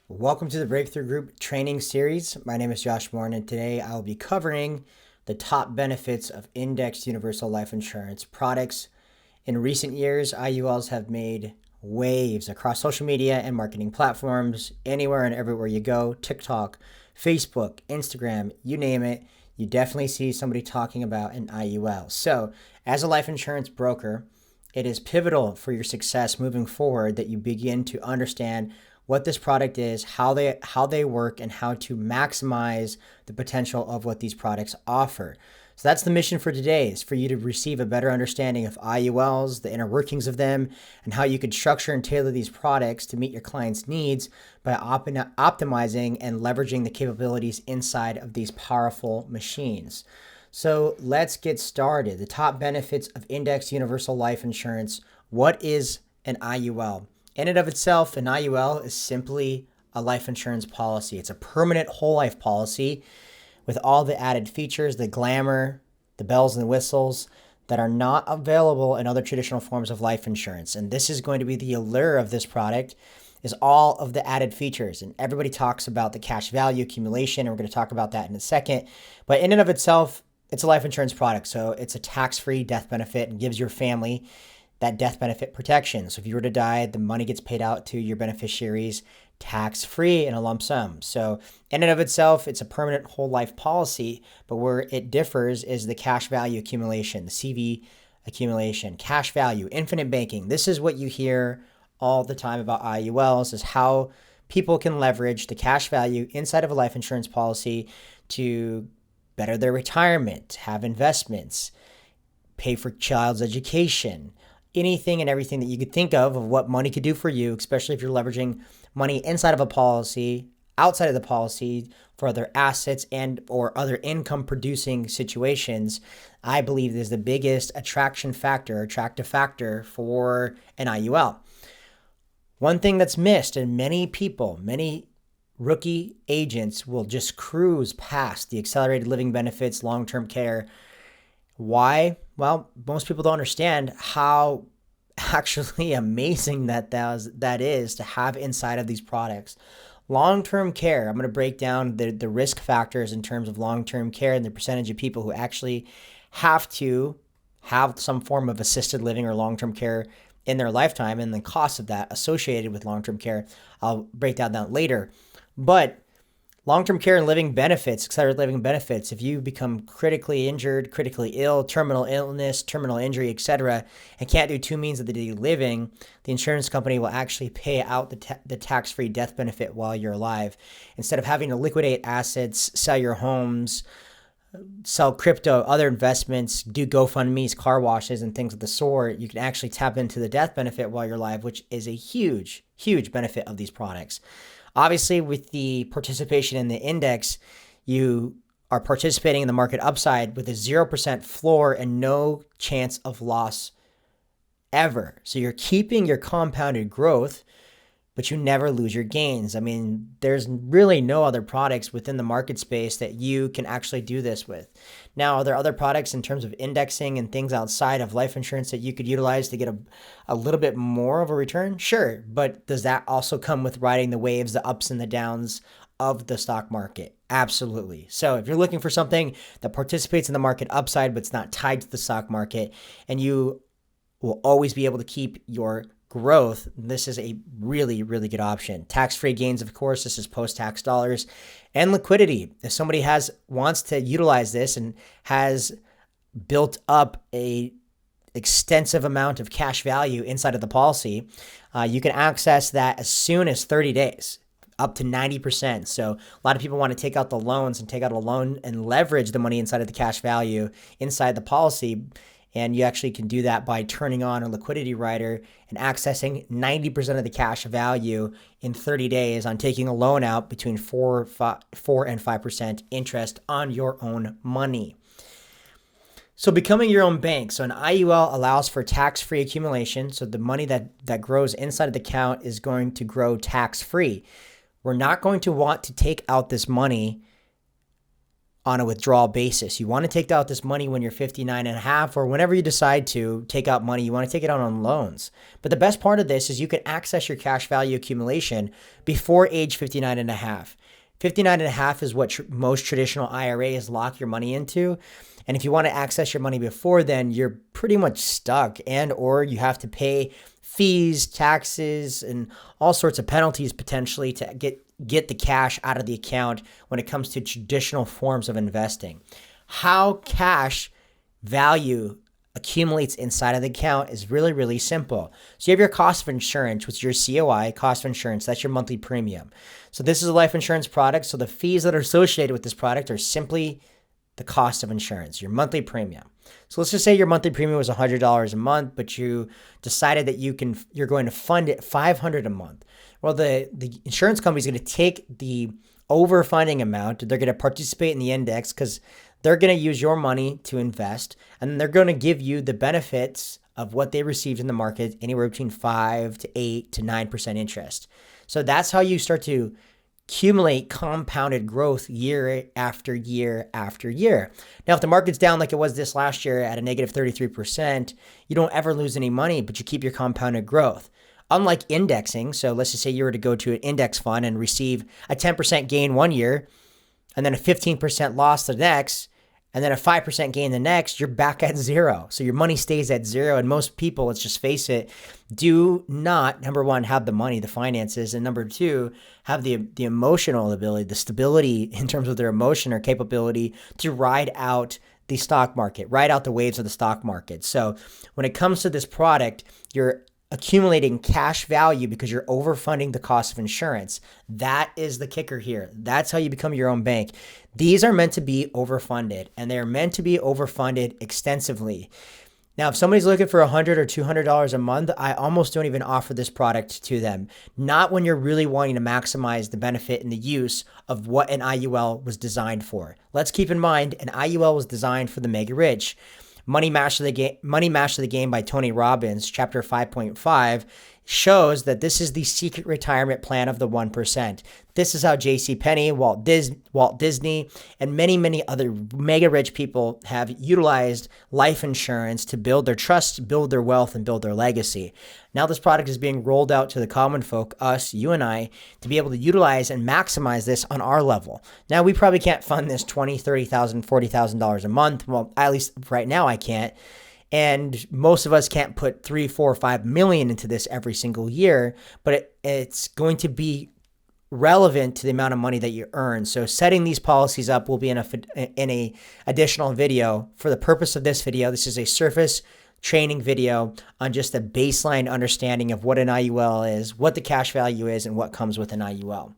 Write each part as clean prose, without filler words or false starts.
Welcome to the Breakthrough Group training series. My name is Josh Moore, and today I'll be covering the top benefits of indexed universal life insurance products. In recent years, IULs have made waves across social media and marketing platforms. Anywhere and everywhere you go, TikTok, Facebook, Instagram, you name it, you definitely see somebody talking about an IUL. So, as a life insurance broker, it is pivotal for your success moving forward that you begin to understand what this product is, how they work, and how to maximize the potential of what these products offer. So that's the mission for today, is for you to receive a better understanding of IULs, the inner workings of them, and how you could structure and tailor these products to meet your clients' needs by optimizing and leveraging the capabilities inside of these powerful machines. So let's get started. The top benefits of indexed universal life insurance. What is an IUL? In and of itself, an IUL is simply a life insurance policy. It's a permanent whole life policy with all the added features, the glamour, the bells and the whistles that are not available in other traditional forms of life insurance. And this is going to be the allure of this product, is all of the added features. And everybody talks about the cash value accumulation, and we're going to talk about that in a second. But in and of itself, it's a life insurance product. So it's a tax-free death benefit and gives your family that death benefit protection. So if you were to die, the money gets paid out to your beneficiaries tax-free in a lump sum. So in and of itself, it's a permanent whole life policy, but where it differs is the cash value accumulation, the CV accumulation, cash value, infinite banking. This is what you hear all the time about IULs, is how people can leverage the cash value inside of a life insurance policy to better their retirement, have investments, pay for child's education, anything and everything that you could think of what money could do for you, especially if you're leveraging money inside of a policy, outside of the policy for other assets and or other income producing situations. I believe is the biggest attractive factor for an IUL. One thing that's missed, and many rookie agents will just cruise past the accelerated living benefits, long-term care. Why? Well, most people don't understand how actually amazing that is to have inside of these products. Long-term care, I'm going to break down the risk factors in terms of long-term care and the percentage of people who actually have to have some form of assisted living or long-term care in their lifetime, and the cost of that associated with long-term care. I'll break that down later. But long-term care and living benefits, accelerated living benefits, if you become critically injured, critically ill, terminal illness, terminal injury, etc., and can't do two means of the daily living, the insurance company will actually pay out the tax-free death benefit while you're alive. Instead of having to liquidate assets, sell your homes, sell crypto, other investments, do GoFundMes, car washes, and things of the sort, you can actually tap into the death benefit while you're alive, which is a huge benefit of these products. Obviously, with the participation in the index, you are participating in the market upside with a 0% floor and no chance of loss ever. So you're keeping your compounded growth, but you never lose your gains. I mean, there's really no other products within the market space that you can actually do this with. Now, are there other products in terms of indexing and things outside of life insurance that you could utilize to get a little bit more of a return? Sure, but does that also come with riding the waves, the ups and the downs of the stock market? Absolutely. So if you're looking for something that participates in the market upside, but it's not tied to the stock market, and you will always be able to keep your growth, this is a really good option. Tax-free gains, of course, this is post-tax dollars, and liquidity. If somebody wants to utilize this and has built up a extensive amount of cash value inside of the policy, you can access that as soon as 30 days, up to 90%. So a lot of people want to take out the loans and take out a loan and leverage the money inside of the cash value inside the policy. And you actually can do that by turning on a liquidity rider and accessing 90% of the cash value in 30 days on taking a loan out between 4 and 5% interest on your own money. So becoming your own bank. So an IUL allows for tax-free accumulation. So the money that grows inside of the account is going to grow tax-free. We're not going to want to take out this money on a withdrawal basis. You want to take out this money when you're 59 and a half, or whenever you decide to take out money, you want to take it out on loans. But the best part of this is you can access your cash value accumulation before age 59 and a half. 59 and a half is what most traditional IRAs lock your money into. And if you want to access your money before then, you're pretty much stuck, and or you have to pay fees, taxes, and all sorts of penalties potentially to get the cash out of the account when it comes to traditional forms of investing. How cash value accumulates inside of the account is really, really simple. So you have your cost of insurance, which is your COI, cost of insurance. That's your monthly premium. So this is a life insurance product. So the fees that are associated with this product are simply the cost of insurance, your monthly premium. So let's just say your monthly premium was $100 a month, but you decided that you're going to fund it $500 a month. Well, the insurance company is going to take the overfunding amount. They're going to participate in the index because they're going to use your money to invest, and they're going to give you the benefits of what they received in the market, anywhere between 5 to 8 to 9% interest. So that's how you start to accumulate compounded growth year after year after year. Now, if the market's down like it was this last year at a negative 33%, you don't ever lose any money, but you keep your compounded growth. Unlike indexing, so let's just say you were to go to an index fund and receive a 10% gain one year, and then a 15% loss the next, and then a 5% gain the next, you're back at zero. So your money stays at zero. And most people, let's just face it, do not, number one, have the money, the finances, and number two, have the emotional ability, the stability in terms of their emotion or capability to ride out the stock market, ride out the waves of the stock market. So when it comes to this product, you're accumulating cash value because you're overfunding the cost of insurance. That is the kicker here. That's how you become your own bank. These are meant to be overfunded, and they're meant to be overfunded extensively. Now, if somebody's looking for $100 or $200 a month, I almost don't even offer this product to them. Not when you're really wanting to maximize the benefit and the use of what an IUL was designed for. Let's keep in mind, an IUL was designed for the mega rich. Money Master the Game by Tony Robbins, chapter 5.5, shows that this is the secret retirement plan of the 1%. This is how JCPenney, Walt Disney, and many, many other mega rich people have utilized life insurance to build their trust, build their wealth, and build their legacy. Now this product is being rolled out to the common folk, us, you and I, to be able to utilize and maximize this on our level. Now we probably can't fund this $20,000, $30,000, $40,000 a month. Well, at least right now I can't. And most of us can't put 3, 4, 5 million into this every single year, but it's going to be relevant to the amount of money that you earn. So setting these policies up will be in a additional video. For the purpose of this video, this is a surface training video on just a baseline understanding of what an IUL is, what the cash value is, and what comes with an IUL.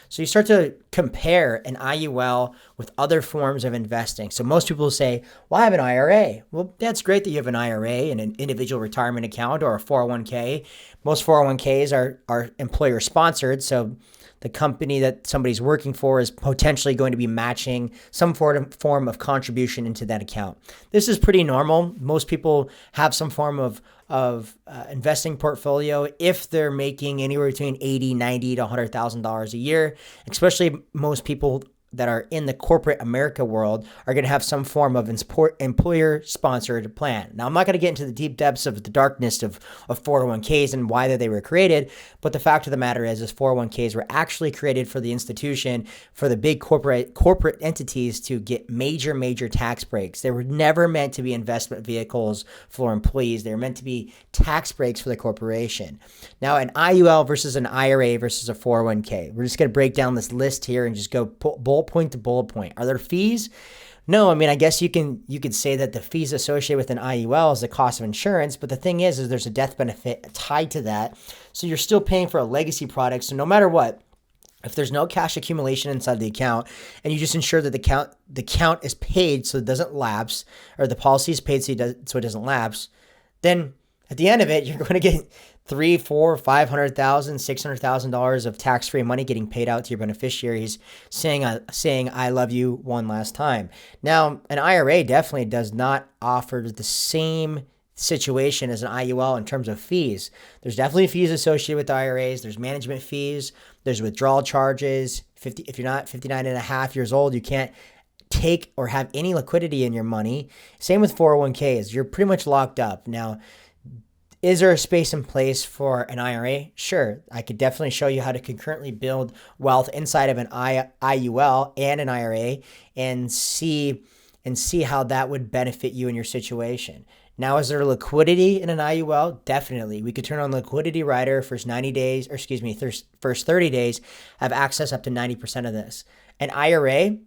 So you start to compare an IUL with other forms of investing. So most people say, well, I have an IRA. Well, that's great that you have an IRA and an individual retirement account or a 401k. Most 401ks are employer sponsored. So the company that somebody's working for is potentially going to be matching some form of contribution into that account. This is pretty normal. Most people have some form of investing portfolio if they're making anywhere between $80,000, $90,000 to $100,000 a year. Especially most people that are in the corporate America world are going to have some form of employer-sponsored plan. Now, I'm not going to get into the deep depths of the darkness of 401ks and why they were created, but the fact of the matter is 401ks were actually created for the institution, for the big corporate entities to get major tax breaks. They were never meant to be investment vehicles for employees. They were meant to be tax breaks for the corporation. Now, an IUL versus an IRA versus a 401k. We're just going to break down this list here and just go bullet point to bullet point. Are there fees? No, I mean, I guess you could say that the fees associated with an IUL is the cost of insurance, but the thing is there's a death benefit tied to that. So you're still paying for a legacy product. So no matter what, if there's no cash accumulation inside the account and you just ensure that the count is paid so it doesn't lapse, or the policy is paid so it doesn't lapse, then at the end of it, you're going to get $300,000, $400,000, $500,000, $600,000 of tax-free money getting paid out to your beneficiaries, saying "I love you" one last time. Now, an IRA definitely does not offer the same situation as an IUL in terms of fees. There's definitely fees associated with IRAs. There's management fees. There's withdrawal charges. If you're not 59 and a half years old, you can't take or have any liquidity in your money. Same with 401ks. You're pretty much locked up. Now, is there a space in place for an IRA? Sure. I could definitely show you how to concurrently build wealth inside of an IUL and an IRA and see how that would benefit you in your situation. Now, is there liquidity in an IUL? Definitely. We could turn on the liquidity rider first 90 days, or first 30 days, have access up to 90% of this. An IRA,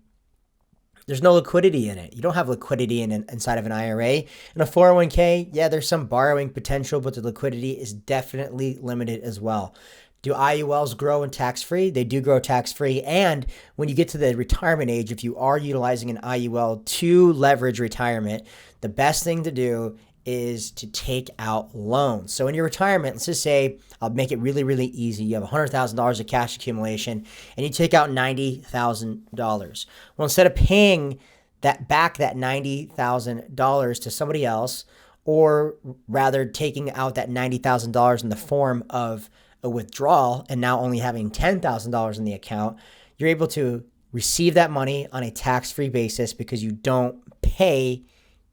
there's no liquidity in it. You don't have liquidity inside of an IRA. In a 401k, yeah, there's some borrowing potential, but the liquidity is definitely limited as well. Do IULs grow in tax-free? They do grow tax-free. And when you get to the retirement age, if you are utilizing an IUL to leverage retirement, the best thing to do is to take out loans. So in your retirement, let's just say, I'll make it really, really easy. You have $100,000 of cash accumulation and you take out $90,000. Well, instead of paying that $90,000 to somebody else, or rather taking out that $90,000 in the form of a withdrawal and now only having $10,000 in the account, you're able to receive that money on a tax-free basis because you don't pay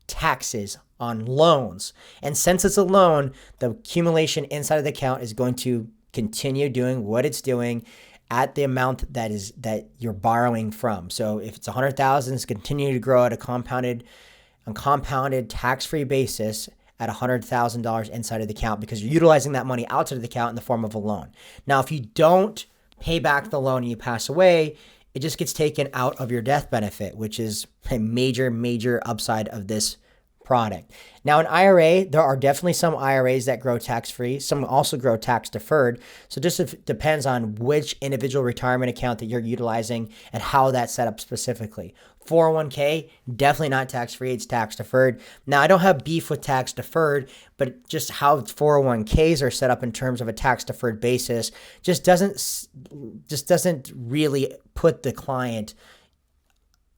taxes on loans. And since it's a loan, the accumulation inside of the account is going to continue doing what it's doing at the amount that you're borrowing from. So if it's $100,000, it's continuing to grow at a compounded tax-free basis at $100,000 inside of the account because you're utilizing that money outside of the account in the form of a loan. Now, if you don't pay back the loan and you pass away, it just gets taken out of your death benefit, which is a major, major upside of this product. Now, an IRA, there are definitely some IRAs that grow tax-free. Some also grow tax-deferred. So just depends on which individual retirement account that you're utilizing and how that's set up specifically. 401k, definitely not tax-free. It's tax-deferred. Now, I don't have beef with tax-deferred, but just how 401ks are set up in terms of a tax-deferred basis just doesn't really put the client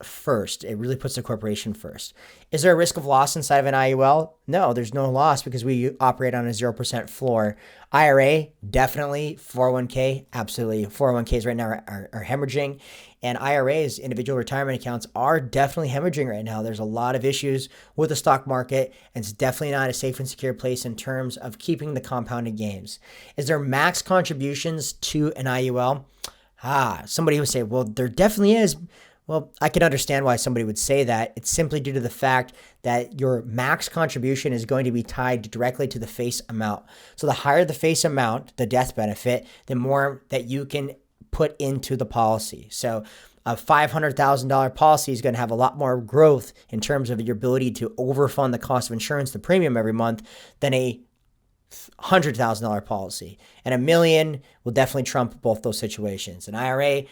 first. It really puts the corporation first. Is there a risk of loss inside of an IUL? No, there's no loss because we operate on a 0% floor. IRA, definitely. 401k, absolutely. 401ks right now are hemorrhaging, and IRAs, individual retirement accounts, are definitely hemorrhaging right now. There's a lot of issues with the stock market, and it's definitely not a safe and secure place in terms of keeping the compounded gains. Is there max contributions to an IUL? Somebody would say, well, there definitely is. Well, I can understand why somebody would say that. It's simply due to the fact that your max contribution is going to be tied directly to the face amount. So the higher the face amount, the death benefit, the more that you can put into the policy. So a $500,000 policy is going to have a lot more growth in terms of your ability to overfund the cost of insurance, the premium every month, than a $100,000 policy. And $1 million will definitely trump both those situations. An IRA,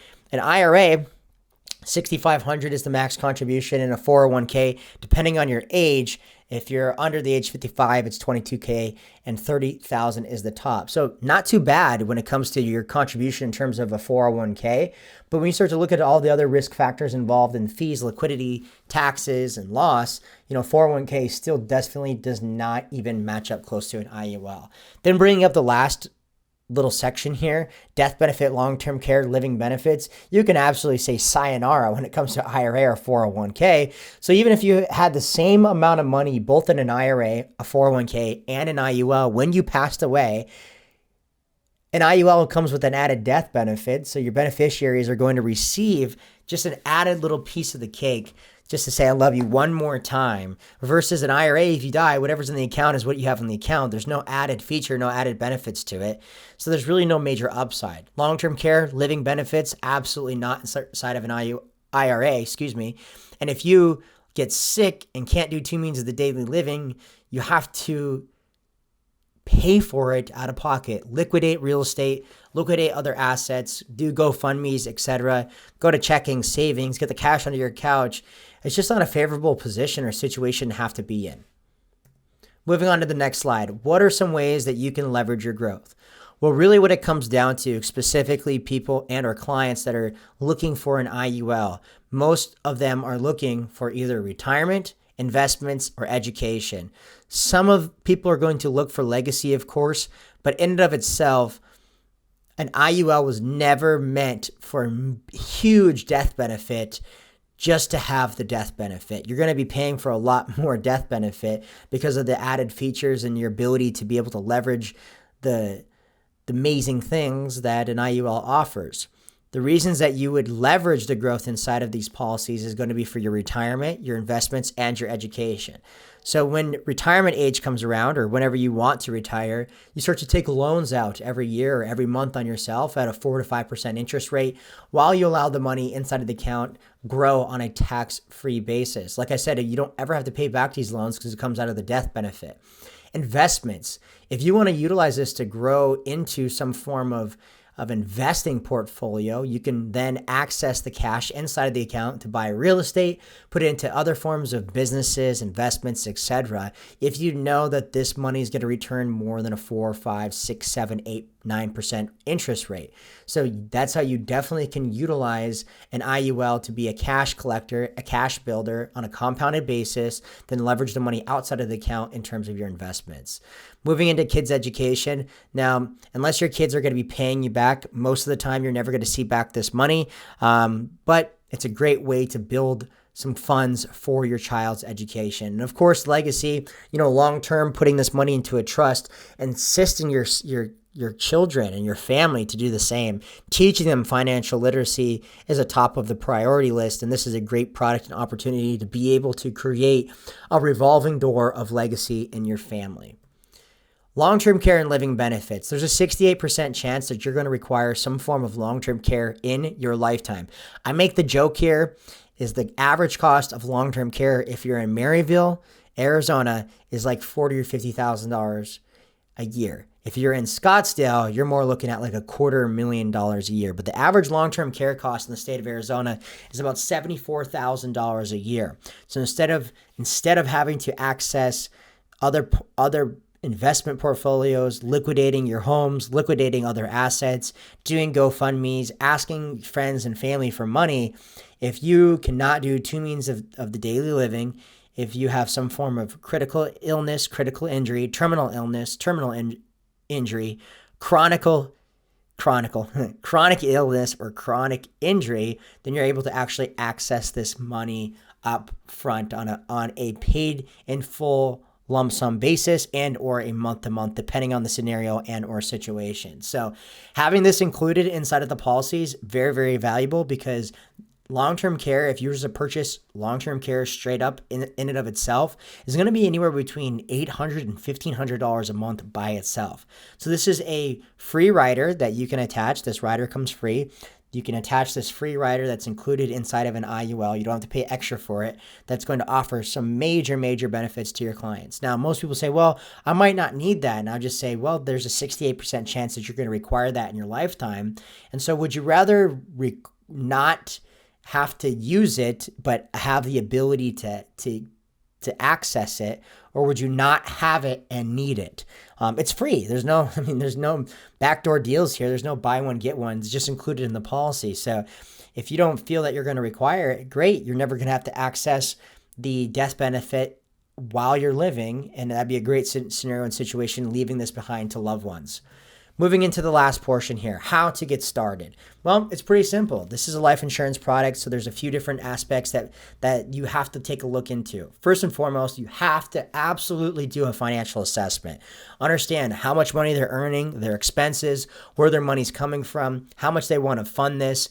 6,500 is the max contribution in a 401k. Depending on your age, if you're under the age 55, it's 22k, and 30,000 is the top. So not too bad when it comes to your contribution in terms of a 401k. But when you start to look at all the other risk factors involved in fees, liquidity, taxes, and loss, 401k still definitely does not even match up close to an IUL. Then bringing up the last little section here, death benefit, long-term care, living benefits, you can absolutely say sayonara when it comes to IRA or 401k. So even if you had the same amount of money, both in an IRA, a 401k, and an IUL, when you passed away, an IUL comes with an added death benefit. So your beneficiaries are going to receive just an added little piece of the cake just to say, I love you one more time, versus an IRA. If you die, whatever's in the account is what you have in the account. There's no added feature, no added benefits to it. So there's really no major upside. Long-term care, living benefits, absolutely not inside of an IRA, And if you get sick and can't do two means of the daily living, you have to pay for it out of pocket, liquidate real estate, liquidate other assets, do GoFundMes, etc. Go to checking, savings, get the cash under your couch. It's just not a favorable position or situation to have to be in. Moving on to the next slide. What are some ways that you can leverage your growth? Well, really what it comes down to, specifically people and our clients that are looking for an IUL, most of them are looking for either retirement, investments, or education. Some of people are going to look for legacy, of course, but in and of itself, an IUL was never meant for a huge death benefit just to have the death benefit. You're going to be paying for a lot more death benefit because of the added features and your ability to be able to leverage the amazing things that an IUL offers. The reasons that you would leverage the growth inside of these policies is going to be for your retirement, your investments, and your education. So when retirement age comes around, or whenever you want to retire, you start to take loans out every year or every month on yourself at a 4 to 5% interest rate, while you allow the money inside of the account grow on a tax-free basis. Like I said, you don't ever have to pay back these loans because it comes out of the death benefit. Investments. If you want to utilize this to grow into some form of investing portfolio, you can then access the cash inside of the account to buy real estate, put it into other forms of businesses, investments, etc. If you know that this money is going to return more than a 4, 5, 6, 7, 8, 9% interest rate. So that's how you definitely can utilize an IUL to be a cash collector, a cash builder on a compounded basis, then leverage the money outside of the account in terms of your investments. Moving into kids' education. Now, unless your kids are going to be paying you back, most of the time you're never going to see back this money, but it's a great way to build some funds for your child's education. And of course, legacy, long-term, putting this money into a trust, insisting your children and your family to do the same. Teaching them financial literacy is a top of the priority list, and this is a great product and opportunity to be able to create a revolving door of legacy in your family. Long-term care and living benefits. There's a 68% chance that you're going to require some form of long-term care in your lifetime. I make the joke here is the average cost of long-term care if you're in Maryville, Arizona, is like $40,000 or $50,000 a year. If you're in Scottsdale, you're more looking at like $250,000 a year. But the average long-term care cost in the state of Arizona is about $74,000 a year. So instead of having to access other investment portfolios, liquidating your homes, liquidating other assets, doing GoFundMes, asking friends and family for money, if you cannot do two means of the daily living, if you have some form of critical illness, critical injury, terminal illness, injury, chronic illness, or chronic injury, then you're able to actually access this money up front on a paid in full lump sum basis and or a month to month, depending on the scenario and or situation. So having this included inside of the policies, very, very valuable, because long-term care, if you were to purchase long-term care straight up in and of itself, is going to be anywhere between $800 and $1,500 a month by itself. So this is a free rider that you can attach. This rider comes free. You can attach this free rider that's included inside of an IUL. You don't have to pay extra for it. That's going to offer some major, major benefits to your clients. Now, most people say, well, I might not need that. And I'll just say, well, there's a 68% chance that you're going to require that in your lifetime. And so would you rather not have to use it, but have the ability to access it, or would you not have it and need it? It's free. There's no backdoor deals here. There's no buy one, get one. It's just included in the policy. So if you don't feel that you're going to require it, great. You're never going to have to access the death benefit while you're living. And that'd be a great scenario and situation, leaving this behind to loved ones. Moving into the last portion here, how to get started. Well, it's pretty simple. This is a life insurance product, so there's a few different aspects that you have to take a look into. First and foremost, you have to absolutely do a financial assessment. Understand how much money they're earning, their expenses, where their money's coming from, how much they want to fund this.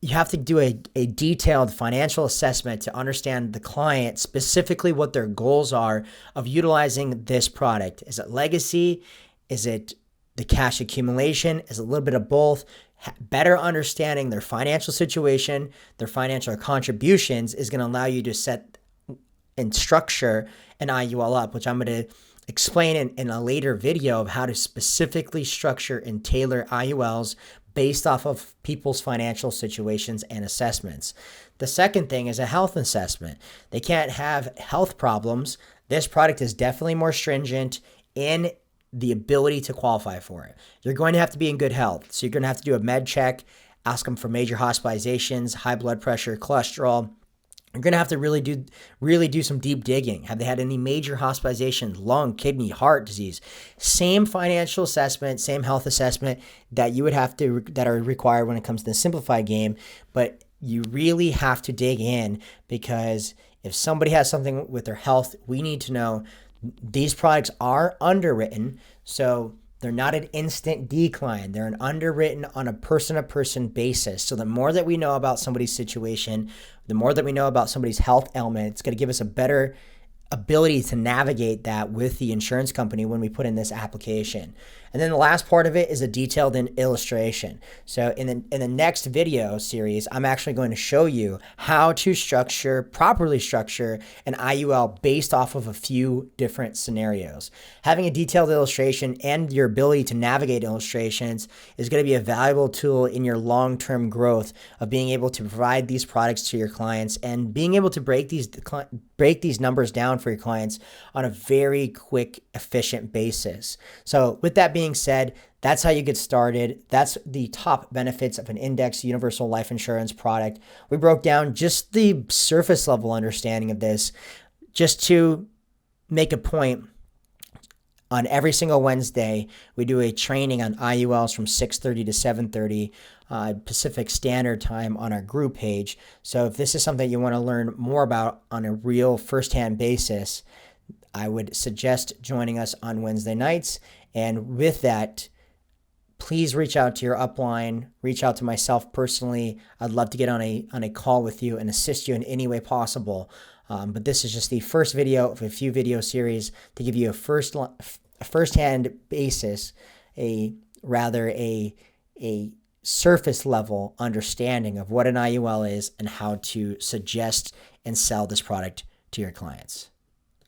You have to do a detailed financial assessment to understand the client, specifically what their goals are of utilizing this product. Is it legacy? Is it the cash accumulation? Is a little bit of both. Better understanding their financial situation, their financial contributions is going to allow you to set and structure an IUL up, which I'm going to explain in a later video of how to specifically structure and tailor IULs based off of people's financial situations and assessments. The second thing is a health assessment. They can't have health problems. This product is definitely more stringent in the ability to qualify for it. You're going to have to be in good health. So you're going to have to do a med check, ask them for major hospitalizations, high blood pressure, cholesterol. You're going to have to really do some deep digging. Have they had any major hospitalizations, lung, kidney, heart disease? Same financial assessment, same health assessment that you would have to, that are required when it comes to the simplified game, but you really have to dig in, because if somebody has something with their health, we need to know these products are underwritten. So they're not an instant decline. They're an underwritten on a person-to-person basis. So the more that we know about somebody's situation, the more that we know about somebody's health ailment, it's going to give us a better ability to navigate that with the insurance company when we put in this application. And then the last part of it is a detailed illustration. So in the next video series, I'm actually going to show you how to properly structure an IUL based off of a few different scenarios. Having a detailed illustration and your ability to navigate illustrations is going to be a valuable tool in your long-term growth of being able to provide these products to your clients and being able to break these numbers down for your clients on a very quick, efficient basis. So with that being said, that's how you get started. That's the top benefits of an indexed universal life insurance product. We broke down just the surface level understanding of this. Just to make a point, on every single Wednesday, we do a training on IULs from 6:30 to 7:30 Pacific Standard Time on our group page. So if this is something you want to learn more about on a real firsthand basis, I would suggest joining us on Wednesday nights. And with that, please reach out to your upline, reach out to myself personally. I'd love to get on a call with you and assist you in any way possible. But this is just the first video of a few video series to give you a firsthand basis, a surface level understanding of what an IUL is and how to suggest and sell this product to your clients.